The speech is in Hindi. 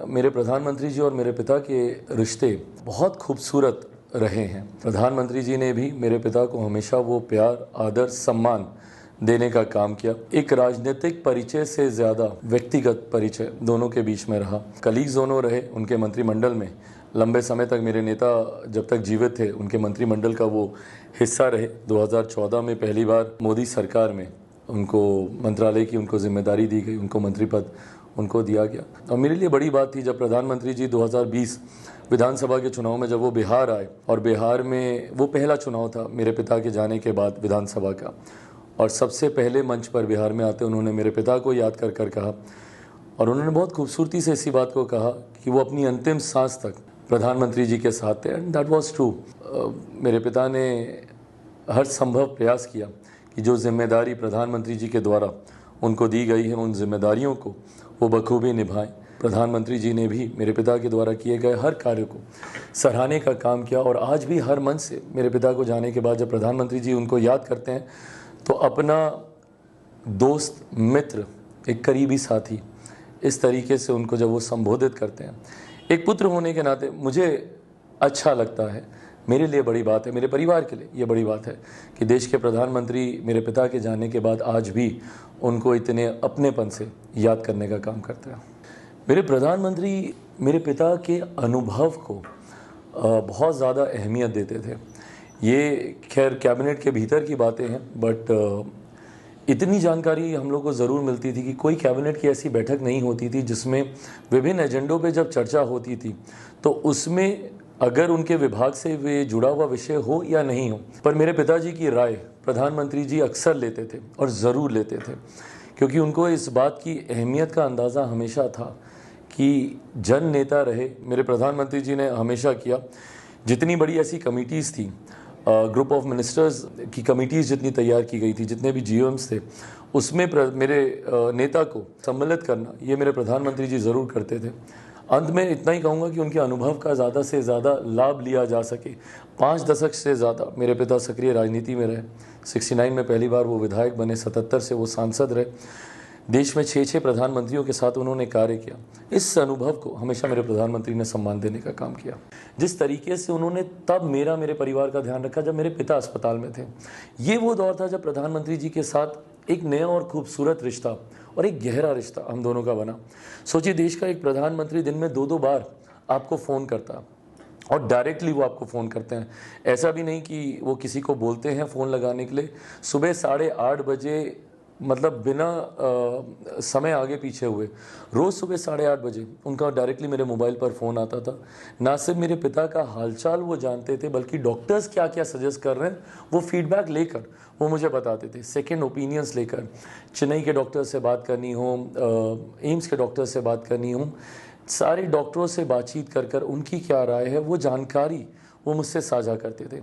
मेरे प्रधानमंत्री जी और मेरे पिता के रिश्ते बहुत खूबसूरत रहे हैं। प्रधानमंत्री जी ने भी मेरे पिता को हमेशा वो प्यार, आदर, सम्मान देने का काम किया। एक राजनीतिक परिचय से ज़्यादा व्यक्तिगत परिचय दोनों के बीच में रहा। कलीग्स दोनों रहे उनके मंत्रिमंडल में। लंबे समय तक मेरे नेता जब तक जीवित थे उनके मंत्रिमंडल का वो हिस्सा रहे। 2014 में पहली बार मोदी सरकार में उनको मंत्रालय की उनको जिम्मेदारी दी गई, उनको मंत्री पद उनको दिया गया। और मेरे लिए बड़ी बात थी जब प्रधानमंत्री जी 2020 विधानसभा के चुनाव में जब वो बिहार आए, और बिहार में वो पहला चुनाव था मेरे पिता के जाने के बाद विधानसभा का, और सबसे पहले मंच पर बिहार में आते उन्होंने मेरे पिता को याद कर कर कहा, और उन्होंने बहुत खूबसूरती से इसी बात को कहा कि वो अपनी अंतिम सांस तक प्रधानमंत्री जी के साथ थे। And that was true. मेरे पिता ने हर संभव प्रयास किया कि जो जिम्मेदारी प्रधानमंत्री जी के द्वारा उनको दी गई है उन जिम्मेदारियों को वो बखूबी निभाएं। प्रधानमंत्री जी ने भी मेरे पिता के द्वारा किए गए हर कार्य को सराहने का काम किया, और आज भी हर मन से मेरे पिता को जाने के बाद जब प्रधानमंत्री जी उनको याद करते हैं तो अपना दोस्त, मित्र, एक करीबी साथी, इस तरीके से उनको जब वो संबोधित करते हैं, एक पुत्र होने के नाते मुझे अच्छा लगता है। मेरे लिए बड़ी बात है, मेरे परिवार के लिए ये बड़ी बात है कि देश के प्रधानमंत्री मेरे पिता के जाने के बाद आज भी उनको इतने अपनेपन से याद करने का काम करते हैं। मेरे प्रधानमंत्री मेरे पिता के अनुभव को बहुत ज़्यादा अहमियत देते थे। ये खैर कैबिनेट के भीतर की बातें हैं, बट इतनी जानकारी हम लोग को ज़रूर मिलती थी कि कोई कैबिनेट की ऐसी बैठक नहीं होती थी जिसमें विभिन्न एजेंडों पे जब चर्चा होती थी तो उसमें अगर उनके विभाग से वे जुड़ा हुआ विषय हो या नहीं हो, पर मेरे पिताजी की राय प्रधानमंत्री जी अक्सर लेते थे और ज़रूर लेते थे, क्योंकि उनको इस बात की अहमियत का अंदाज़ा हमेशा था कि जन नेता रहे। मेरे प्रधानमंत्री जी ने हमेशा किया, जितनी बड़ी ऐसी कमिटीज़ थी, ग्रुप ऑफ मिनिस्टर्स की कमिटीज़ जितनी तैयार की गई थी, जितने भी जीओएम्स थे, उसमें मेरे नेता को सम्मिलित करना ये मेरे प्रधानमंत्री जी ज़रूर करते थे। अंत में इतना ही कहूँगा कि उनके अनुभव का ज़्यादा से ज़्यादा लाभ लिया जा सके। 5 दशक से ज़्यादा मेरे पिता सक्रिय राजनीति में रहे। 69 में पहली बार वो विधायक बने, 77 से वो सांसद रहे। देश में 6 प्रधानमंत्रियों के साथ उन्होंने कार्य किया। इस अनुभव को हमेशा मेरे प्रधानमंत्री ने सम्मान देने का काम किया। जिस तरीके से उन्होंने तब मेरे परिवार का ध्यान रखा जब मेरे पिता अस्पताल में थे, ये वो दौर था जब प्रधानमंत्री जी के साथ एक नया और खूबसूरत रिश्ता और एक गहरा रिश्ता हम दोनों का बना। सोचिए, देश का एक प्रधानमंत्री दिन में 2-2 बार आपको फ़ोन करता, और डायरेक्टली वो आपको फ़ोन करते हैं। ऐसा भी नहीं कि वो किसी को बोलते हैं फ़ोन लगाने के लिए। सुबह 8:30 बजे, मतलब बिना समय आगे पीछे हुए, रोज़ सुबह 8:30 बजे उनका डायरेक्टली मेरे मोबाइल पर फ़ोन आता था। ना सिर्फ मेरे पिता का हालचाल वो जानते थे, बल्कि डॉक्टर्स क्या क्या सजेस्ट कर रहे हैं वो फीडबैक लेकर वो मुझे बताते थे, सेकंड ओपिनियंस लेकर। चेन्नई के डॉक्टर से बात करनी हो, एम्स के डॉक्टर से बात करनी हो, सारे डॉक्टरों से बातचीत कर कर उनकी क्या राय है वो जानकारी वो मुझसे साझा करते थे।